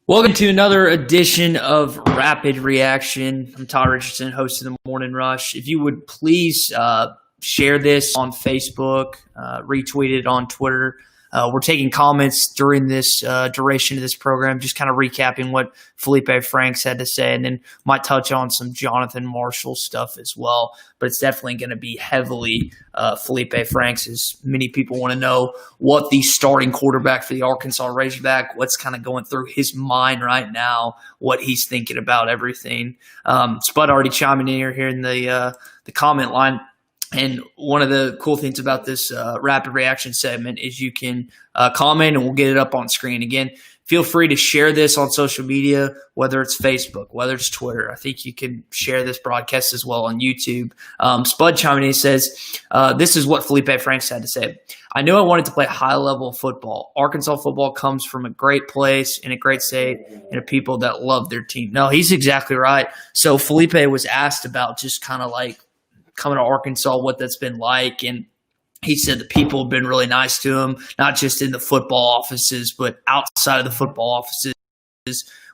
Welcome to another edition of Rapid Reaction. I'm Todd Richardson, host of the Morning Rush. If you would please share this on Facebook, retweet it on Twitter. We're taking comments during this duration of this program, just kind of recapping what Feleipe Franks had to say, and then might touch on some Jonathan Marshall stuff as well. But it's definitely going to be heavily Feleipe Franks, as many people want to know what the starting quarterback for the Arkansas Razorback, what's kind of going through his mind right now, what he's thinking about everything. Spud already chiming in here in the comment line. And one of the cool things about this rapid reaction segment is you can comment and we'll get it up on screen. Again, feel free to share this on social media, whether it's Facebook, whether it's Twitter. I think you can share this broadcast as well on YouTube. Spud chiming in says, this is what Feleipe Franks had to say. I knew I wanted to play high-level football. Arkansas football comes from a great place in a great state and a people that love their team. No, he's exactly right. So Feleipe was asked about just kind of like coming to Arkansas, what that's been like. And he said the people have been really nice to him, not just in the football offices, but outside of the football offices,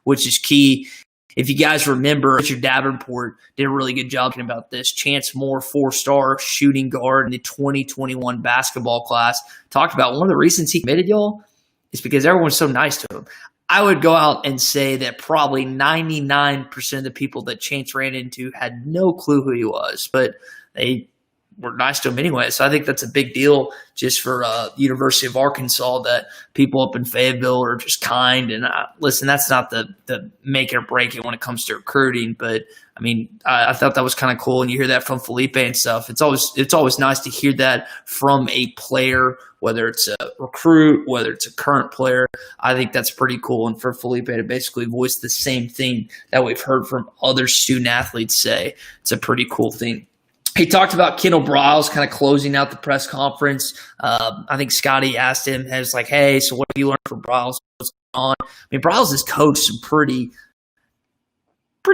which is key. If you guys remember, Richard Davenport did a really good job talking about this. Chance Moore, 4-star shooting guard in the 2021 basketball class, talked about one of the reasons he committed, y'all, is because everyone's so nice to him. I would go out and say that probably 99% of the people that Chance ran into had no clue who he was, but they were nice to him anyway. So I think that's a big deal just for University of Arkansas, that people up in Fayetteville are just kind. And listen, that's not the make it or break it when it comes to recruiting, but I mean, I thought that was kind of cool. And you hear that from Feleipe and stuff. It's always nice to hear that from a player, whether it's a recruit, whether it's a current player. I think that's pretty cool. And for Feleipe to basically voice the same thing that we've heard from other student athletes say, it's a pretty cool thing. He talked about Kendall Briles kind of closing out the press conference. I think Scotty asked him, has like, hey, so what have you learned from Briles? What's going on? I mean, Briles has coached some pretty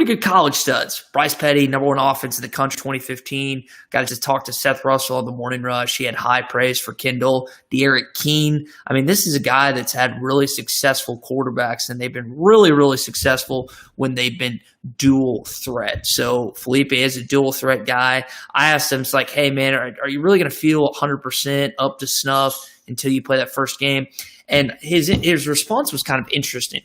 good college studs. Bryce Petty, number one offense in the country, 2015. Got to talk to Seth Russell on the Morning Rush. He had high praise for Kendall. D'Eriq King. I mean, this is a guy that's had really successful quarterbacks, and they've been really, really successful when they've been dual threat. So Feleipe is a dual threat guy. I asked him, it's like, hey, man, are you really going to feel 100% up to snuff until you play that first game? And his response was kind of interesting.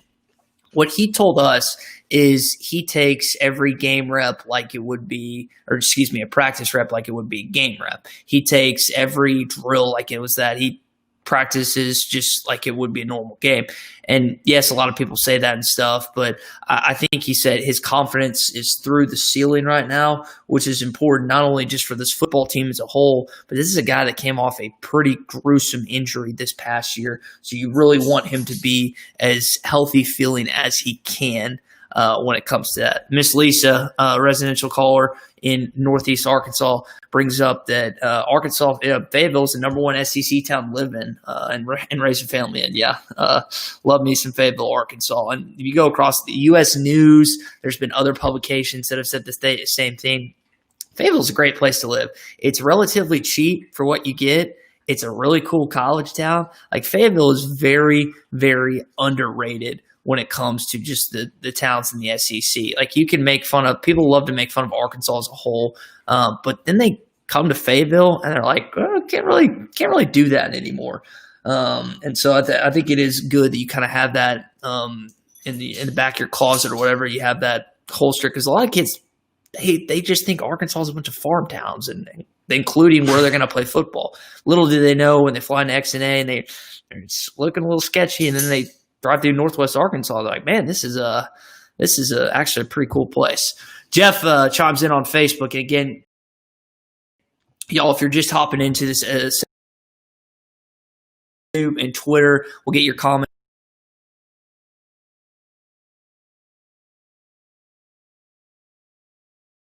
What he told us is he takes every game rep like it would be, or excuse me, a practice rep like it would be a game rep. He takes every drill like it was that. He practices just like it would be a normal game. And yes, a lot of people say that and stuff, but I think he said his confidence is through the ceiling right now, which is important not only just for this football team as a whole, but this is a guy that came off a pretty gruesome injury this past year. So you really want him to be as healthy feeling as he can when it comes to that. Miss Lisa, residential caller in Northeast Arkansas, brings up that Fayetteville is the number one SEC town to live in and raise a family in. Yeah, love me some Fayetteville, Arkansas. And if you go across the U.S. News, there's been other publications that have said the same thing. Fayetteville is a great place to live. It's relatively cheap for what you get. It's a really cool college town. Like, Fayetteville is very, very underrated when it comes to just the towns in the SEC. Like, you can make fun of – people love to make fun of Arkansas as a whole, but then they come to Fayetteville and they're like, oh, can't really do that anymore. And so I think it is good that you kind of have that in the back of your closet or whatever. You have that holster, because a lot of kids they just think Arkansas is a bunch of farm towns, and including where they're going to play football. Little do they know when they fly into X&A and they're looking a little sketchy, and then they drive through Northwest Arkansas. They're like, man, this is actually a pretty cool place. Jeff chimes in on Facebook. And again, y'all, if you're just hopping into this and Twitter, we'll get your comments.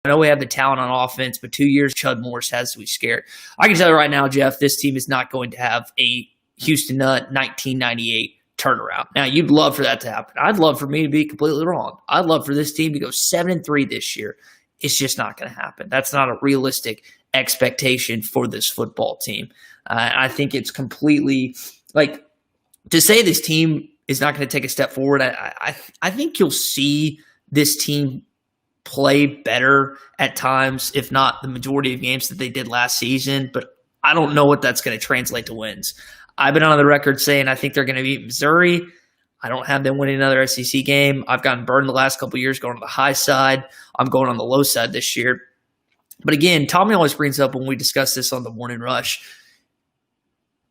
I know we have the talent on offense, but 2 years Chud Morris has to be scared. I can tell you right now, Jeff, this team is not going to have a Houston Nutt 1998 turnaround. Now, you'd love for that to happen. I'd love for me to be completely wrong. I'd love for this team to go 7-3 this year. It's just not going to happen. That's not a realistic expectation for this football team. I think it's completely, like, to say this team is not going to take a step forward. I think you'll see this team play better at times, if not the majority of games that they did last season. But I don't know what that's going to translate to wins. I've been on the record saying I think they're going to beat Missouri. I don't have them winning another SEC game. I've gotten burned the last couple of years going on the high side. I'm going on the low side this year. But again, Tommy always brings up when we discuss this on the Morning Rush,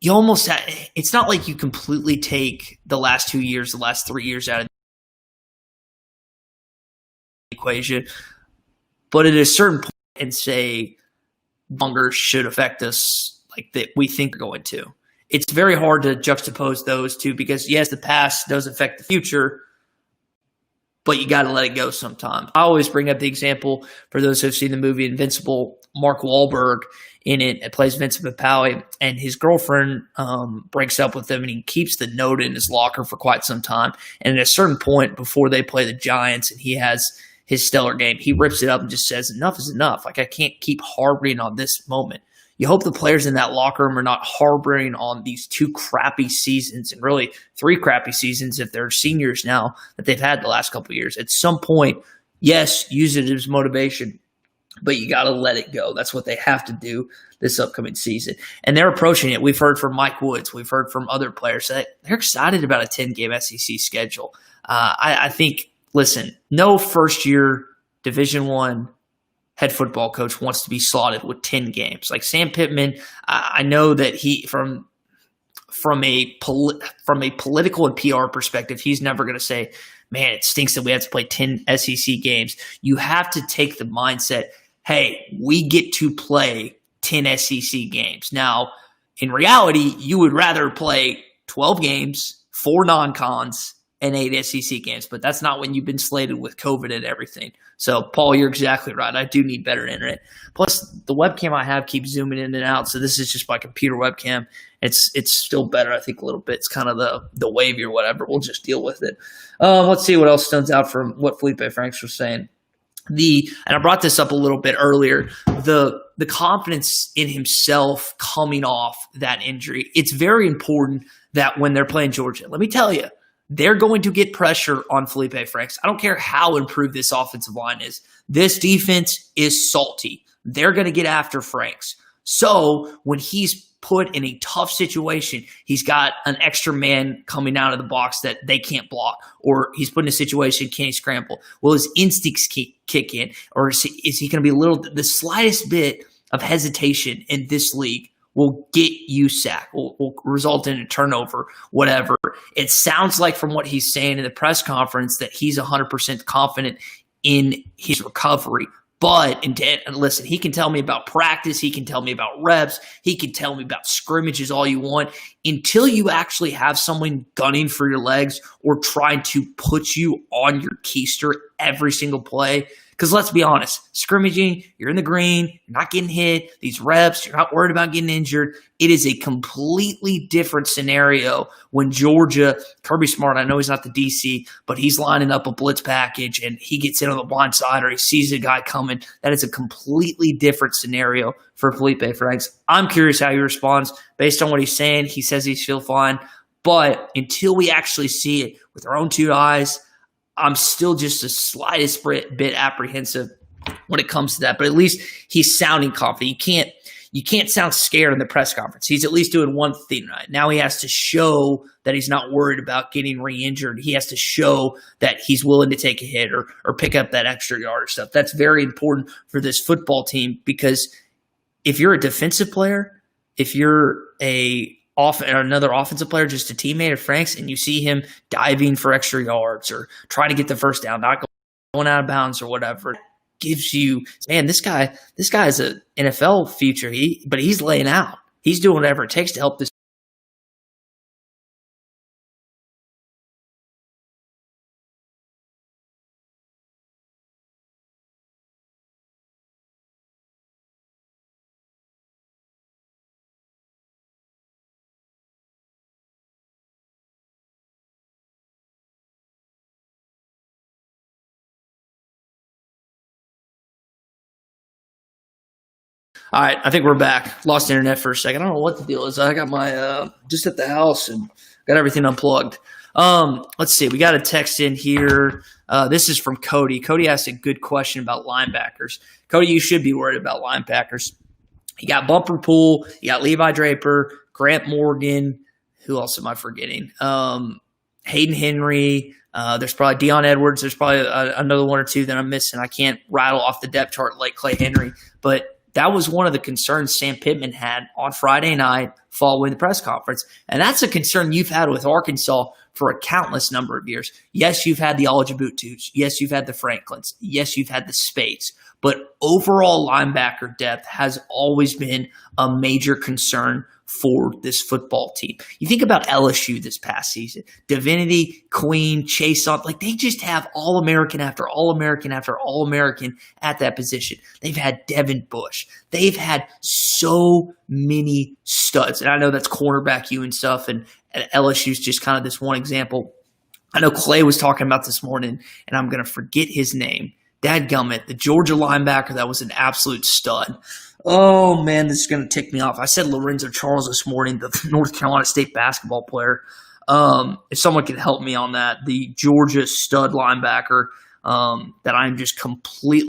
you almost it's not like you completely take the last 2 years, the last 3 years out of the equation, but at a certain point and say longer should affect us like that we think they're going to. It's very hard to juxtapose those two because, yes, the past does affect the future, but you got to let it go sometimes. I always bring up the example for those who have seen the movie Invincible. Mark Wahlberg in it plays Vincent Papali, and his girlfriend breaks up with him, and he keeps the note in his locker for quite some time. And at a certain point before they play the Giants and he has his stellar game, he rips it up and just says, enough is enough. Like, I can't keep harboring on this moment. You hope the players in that locker room are not harboring on these 2 crappy seasons and really 3 crappy seasons if they're seniors now that they've had the last couple of years. At some point, yes, use it as motivation, but you got to let it go. That's what they have to do this upcoming season. And they're approaching it. We've heard from Mike Woods. We've heard from other players that they're excited about a 10-game SEC schedule. I think, listen, no first-year Division I head football coach wants to be slotted with 10 games. Like Sam Pittman, I know that he from a political and PR perspective, he's never going to say, man, it stinks that we have to play 10 SEC games. You have to take the mindset, hey, we get to play 10 SEC games. Now, in reality, you would rather play 12 games, 4 non-cons, and 8 SEC games, but that's not when you've been slated with COVID and everything. So, Paul, you're exactly right. I do need better internet. Plus, the webcam I have keeps zooming in and out, so this is just my computer webcam. It's still better, I think, a little bit. It's kind of the wavy or whatever. We'll just deal with it. Let's see what else stands out from what Feleipe Franks was saying. And I brought this up a little bit earlier, the confidence in himself coming off that injury. It's very important that when they're playing Georgia, let me tell you, they're going to get pressure on Feleipe Franks. I don't care how improved this offensive line is. This defense is salty. They're going to get after Franks. So when he's put in a tough situation, he's got an extra man coming out of the box that they can't block, or he's put in a situation, can he scramble? Will his instincts kick in? Or is he going to be the slightest bit of hesitation in this league will get you sacked, will result in a turnover, whatever. It sounds like from what he's saying in the press conference that he's 100% confident in his recovery. But, and listen, he can tell me about practice. He can tell me about reps. He can tell me about scrimmages all you want. Until you actually have someone gunning for your legs or trying to put you on your keister every single play. Because let's be honest, scrimmaging, you're in the green, you're not getting hit, these reps, you're not worried about getting injured. It is a completely different scenario when Georgia, Kirby Smart, I know he's not the DC, but he's lining up a blitz package and he gets in on the blind side or he sees a guy coming. That is a completely different scenario for Feleipe Franks. I'm curious how he responds based on what he's saying. He says he's feel fine, but until we actually see it with our own 2 eyes, I'm still just the slightest bit apprehensive when it comes to that. But at least he's sounding confident. You can't sound scared in the press conference. He's at least doing one thing right. Now he has to show that he's not worried about getting re-injured. He has to show that he's willing to take a hit or pick up that extra yard or stuff. That's very important for this football team because if you're a defensive player, if you're another offensive player, just a teammate of Franks, and you see him diving for extra yards or trying to get the first down, not going out of bounds or whatever, gives you, man, this guy is an NFL future. But he's laying out. He's doing whatever it takes to help this. All right, I think we're back. Lost internet for a second. I don't know what the deal is. I got my just at the house and got everything unplugged. Let's see. We got a text in here. This is from Cody. Cody asked a good question about linebackers. Cody, you should be worried about linebackers. You got Bumper Pool. You got Levi Draper, Grant Morgan. Who else am I forgetting? Hayden Henry. There's probably Deion Edwards. There's probably another one or two that I'm missing. I can't rattle off the depth chart like Clay Henry. But that was one of the concerns Sam Pittman had on Friday night following the press conference. And that's a concern you've had with Arkansas for a countless number of years. Yes, you've had the Alajabutus. Yes, you've had the Franklins. Yes, you've had the Spates. But overall linebacker depth has always been a major concern for this football team. You think about LSU this past season, Divinity, Queen, Chase, like they just have All-American after All-American after All-American at that position. They've had Devin Bush. They've had so many studs. And I know that's cornerback you and stuff, and LSU's just kind of this one example. I know Clay was talking about this morning, and I'm going to forget his name. Dadgummit, the Georgia linebacker that was an absolute stud. Oh, man, this is going to tick me off. I said Lorenzo Charles this morning, the North Carolina State basketball player. If someone could help me on that, the Georgia stud linebacker that I'm just completely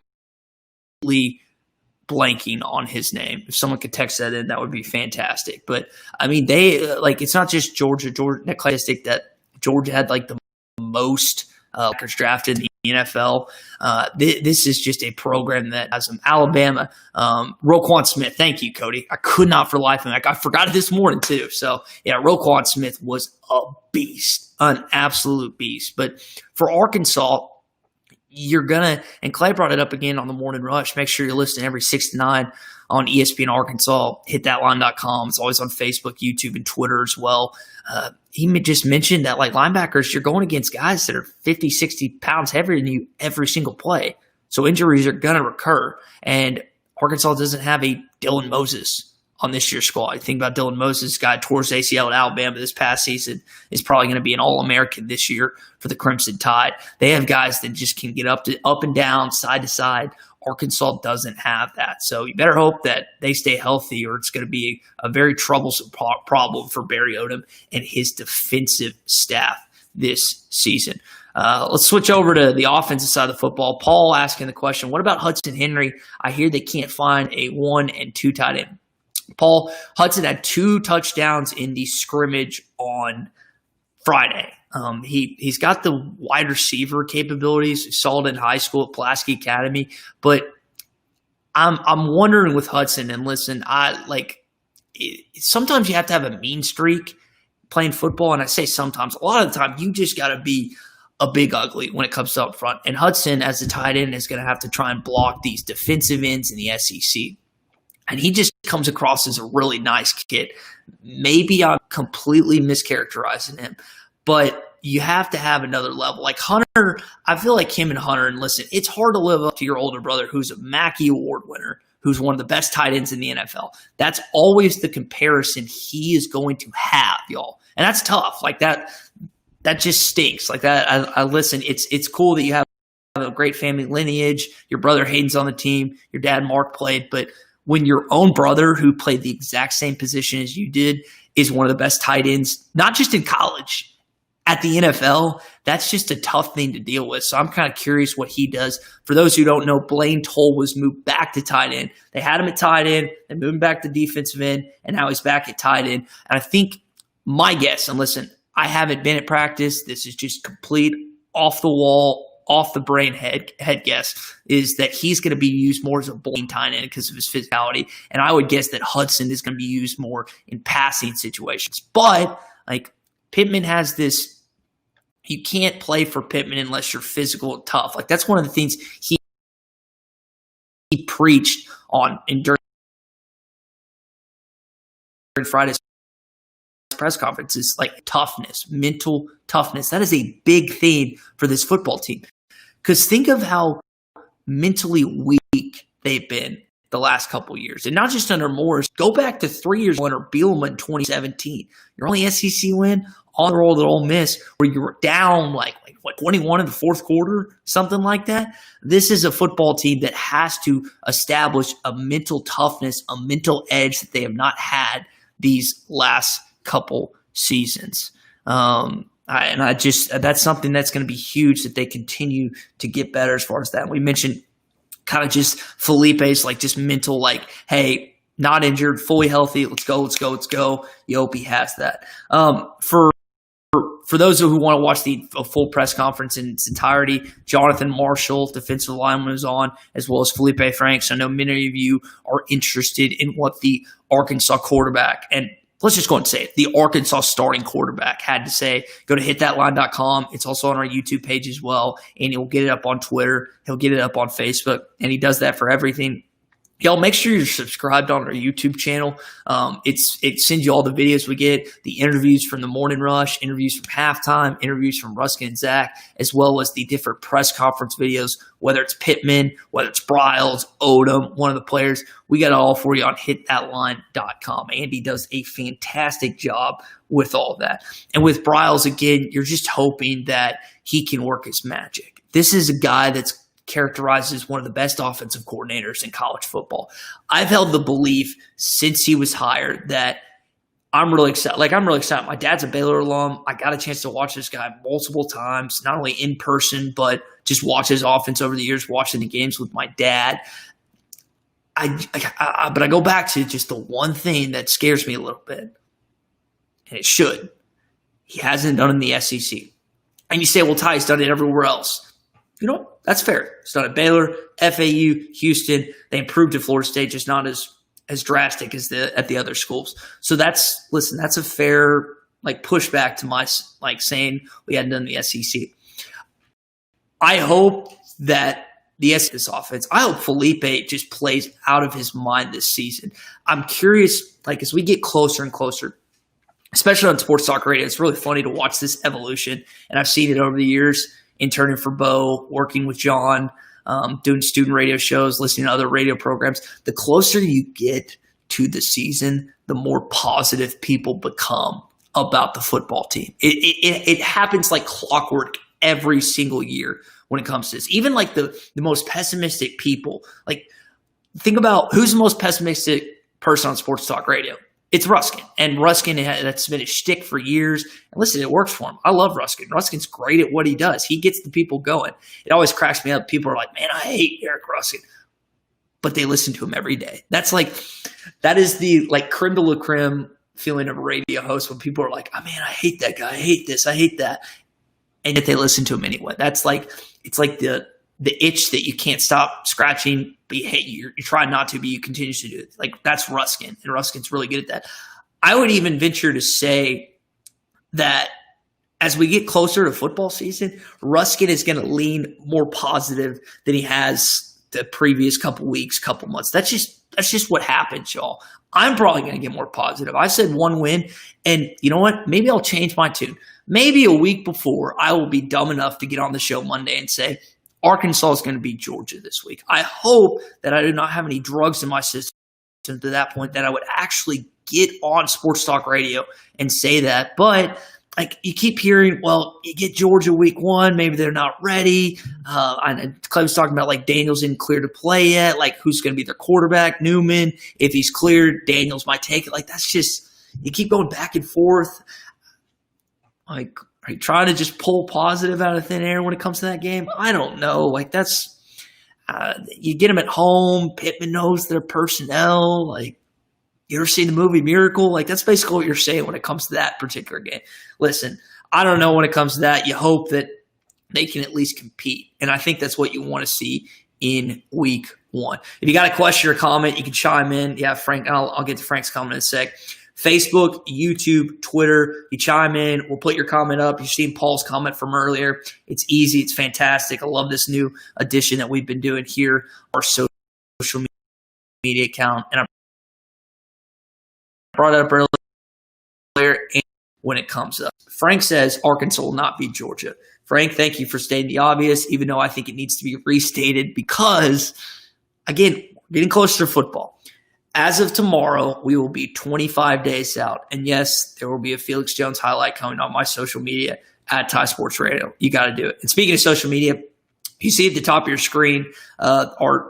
blanking on his name. If someone could text that in, that would be fantastic. But, I mean, they it's not just Georgia that Georgia had like the most drafted in the NFL. This is just a program that has some Alabama. Roquan Smith, thank you, Cody. I could not for life of me. I forgot it this morning too. So yeah, Roquan Smith was a beast, an absolute beast. But for Arkansas, you're gonna, and Clay brought it up again on the Morning Rush. Make sure you're listening every 6 to 9 on ESPN Arkansas. HitThatLine.com. It's always on Facebook, YouTube, and Twitter as well. He just mentioned that like linebackers, you're going against guys that are 50, 60 pounds heavier than you every single play. So injuries are going to recur. And Arkansas doesn't have a Dylan Moses on this year's squad. You think about Dylan Moses, guy towards ACL at Alabama this past season, is probably going to be an All-American this year for the Crimson Tide. They have guys that just can get up and down, side to side. Arkansas doesn't have that. So you better hope that they stay healthy, or it's going to be a very troublesome problem for Barry Odom and his defensive staff this season. Let's switch over to the offensive side of the football. Paul asking the question, what about Hudson Henry? I hear they can't find a 1 and 2 tight end. Paul, Hudson had 2 touchdowns in the scrimmage on Friday. He's got the wide receiver capabilities. He saw it in high school at Pulaski Academy, but I'm wondering with Hudson. And listen, sometimes you have to have a mean streak playing football, and I say sometimes. A lot of the time, you just got to be a big ugly when it comes to up front. And Hudson, as a tight end, is going to have to try and block these defensive ends in the SEC. And he just comes across as a really nice kid. Maybe I'm completely mischaracterizing him, but you have to have another level. Like Hunter, I feel like him and Hunter, and listen, it's hard to live up to your older brother who's a Mackey Award winner, who's one of the best tight ends in the NFL. That's always the comparison he is going to have, y'all. And that's tough. Like that just stinks. Like that, I listen, it's cool that you have a great family lineage. Your brother Hayden's on the team. Your dad Mark played, but when your own brother, who played the exact same position as you did, is one of the best tight ends, not just in college, at the NFL, that's just a tough thing to deal with. So I'm kind of curious what he does. For those who don't know, Blaine Toll was moved back to tight end. They had him at tight end, they moved him back to defensive end, and now he's back at tight end. And I think my guess, and listen, I haven't been at practice, this is just complete off the wall, off the brain head guess, is that he's going to be used more as a bowling tight end because of his physicality. And I would guess that Hudson is going to be used more in passing situations. But like Pittman has this, you can't play for Pittman unless you're physical and tough. Like that's one of the things he preached on during Friday's press conference, is like toughness, mental toughness. That is a big theme for this football team. Because think of how mentally weak they've been the last couple of years. And not just under Morris. Go back to 3 years under Bielema in 2017. Your only SEC win on the road at Ole Miss, where you were down like 21 in the fourth quarter, something like that. This is a football team that has to establish a mental toughness, a mental edge that they have not had these last couple seasons. That's something that's going to be huge that they continue to get better as far as that. We mentioned kind of just Felipe's like just mental, like, hey, not injured, fully healthy. Let's go. You hope he has that. For those who want to watch the full press conference in its entirety, Jonathan Marshall, defensive lineman, was on, as well as Feleipe Franks. I know many of you are interested in what the Arkansas quarterback, and let's just go and say it, the Arkansas starting quarterback had to say. Go to hitthatline.com. It's also on our YouTube page as well, and he'll get it up on Twitter. He'll get it up on Facebook, and he does that for everything. Y'all, make sure you're subscribed on our YouTube channel. It sends you all the videos we get, the interviews from the morning rush, interviews from halftime, interviews from Ruskin and Zach, as well as the different press conference videos, whether it's Pittman, whether it's Briles, Odom, one of the players. We got it all for you on hitthatline.com. Andy does a fantastic job with all of that. And with Briles, again, you're just hoping that he can work his magic. This is a guy that's characterized as one of the best offensive coordinators in college football. I've held the belief since he was hired that I'm really excited. My dad's a Baylor alum. I got a chance to watch this guy multiple times, not only in person, but just watch his offense over the years, watching the games with my dad. But I go back to just the one thing that scares me a little bit, and it should. He hasn't done it in the SEC. And you say, well, Ty's done it everywhere else. You know, that's fair. It's done at Baylor, FAU, Houston. They improved at Florida State, just not as drastic as at the other schools. So that's a fair pushback to my saying we hadn't done the SEC. I hope that this offense, I hope Feleipe just plays out of his mind this season. I'm curious, as we get closer and closer, especially on Sports Talk Radio, it's really funny to watch this evolution, and I've seen it over the years. Interning for Bo, working with John, doing student radio shows, listening to other radio programs. The closer you get to the season, the more positive people become about the football team. It happens like clockwork every single year when it comes to this. Even the most pessimistic people, think about who's the most pessimistic person on Sports Talk Radio. It's Ruskin. And Ruskin, that's been his shtick for years. And listen, it works for him. I love Ruskin. Ruskin's great at what he does. He gets the people going. It always cracks me up. People are like, man, I hate Eric Ruskin. But they listen to him every day. That is the creme de la creme feeling of a radio host when people are like, oh, man, I hate that guy. I hate this. I hate that. And yet they listen to him anyway. It's like the itch that you can't stop scratching, but you're trying not to, but you continue to do it. That's Ruskin, and Ruskin's really good at that. I would even venture to say that as we get closer to football season, Ruskin is going to lean more positive than he has the previous couple weeks, couple months. That's just what happens, y'all. I'm probably going to get more positive. I said one win, and you know what? Maybe I'll change my tune. Maybe a week before, I will be dumb enough to get on the show Monday and say, Arkansas is going to beat Georgia this week. I hope that I do not have any drugs in my system to that point that I would actually get on Sports Talk Radio and say that. But you keep hearing, well, you get Georgia week one, maybe they're not ready. Clay was talking about Daniels isn't clear to play yet. Who's going to be their quarterback? Newman. If he's cleared, Daniels might take it. That's just, you keep going back and forth. Are you trying to just pull positive out of thin air when it comes to that game? I don't know. That's you get them at home. Pittman knows their personnel. You ever seen the movie Miracle? That's basically what you're saying when it comes to that particular game. Listen, I don't know when it comes to that. You hope that they can at least compete, and I think that's what you want to see in week one. If you got a question or comment, you can chime in. Yeah, Frank, I'll get to Frank's comment in a sec. Facebook, YouTube, Twitter, you chime in. We'll put your comment up. You've seen Paul's comment from earlier. It's easy. It's fantastic. I love this new addition that we've been doing here, our social media account. And I brought it up earlier and when it comes up. Frank says Arkansas will not beat Georgia. Frank, thank you for stating the obvious, even though I think it needs to be restated because, again, getting closer to football. As of tomorrow, we will be 25 days out. And yes, there will be a Felix Jones highlight coming on my social media at Ty Sports Radio. You got to do it. And speaking of social media, you see at the top of your screen,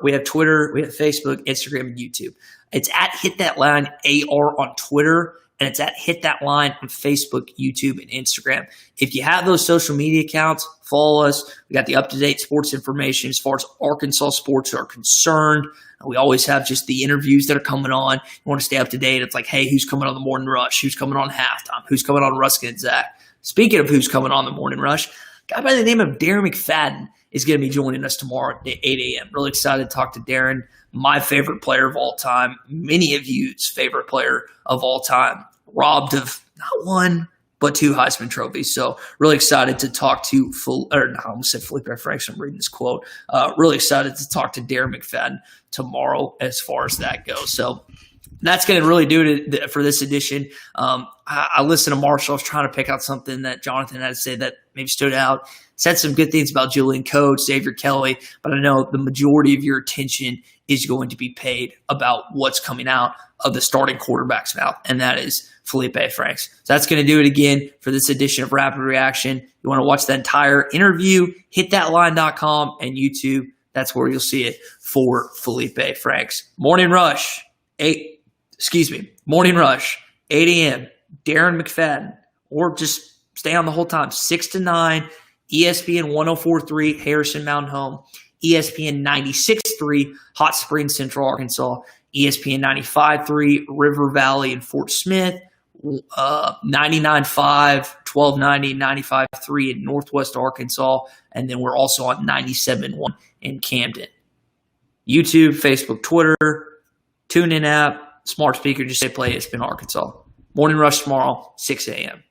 we have Twitter, we have Facebook, Instagram, and YouTube. It's at Hit That Line AR on Twitter. and it's at Hit That Line on Facebook, YouTube, and Instagram. If you have those social media accounts, follow us. We got the up-to-date sports information as far as Arkansas sports are concerned. We always have just the interviews that are coming on. You want to stay up to date. It's like, hey, who's coming on the morning rush? Who's coming on halftime? Who's coming on Ruskin and Zach? Speaking of who's coming on the morning rush, a guy by the name of Darren McFadden is going to be joining us tomorrow at 8 a.m. Really excited to talk to Darren, my favorite player of all time, many of you's favorite player of all time, robbed of not one, but 2 Heisman trophies. So really excited to talk to, I almost said Feleipe Franks. I'm reading this quote. Really excited to talk to Darren McFadden tomorrow as far as that goes. So that's going to really do it for this edition. I listened to Marshall. I was trying to pick out something that Jonathan had to say that maybe stood out. Said some good things about Julian Coates, Xavier Kelly, but I know the majority of your attention is going to be paid about what's coming out of the starting quarterback's mouth, and that is Feleipe Franks. So that's going to do it again for this edition of Rapid Reaction. You want to watch the entire interview, hitthatline.com and YouTube. That's where you'll see it for Feleipe Franks. Morning Rush, 8 a.m., Darren McFadden, or just stay on the whole time, 6 to 9, ESPN 104.3, Harrison Mountain Home, ESPN 96.3, Hot Springs, Central Arkansas, ESPN 95.3, River Valley and Fort Smith, 99.5, 1290, 95.3 in Northwest Arkansas, and then we're also on 97.1 in Camden. YouTube, Facebook, Twitter, TuneIn app, smart speaker, just say play ESPN Arkansas. Morning Rush tomorrow, 6 a.m.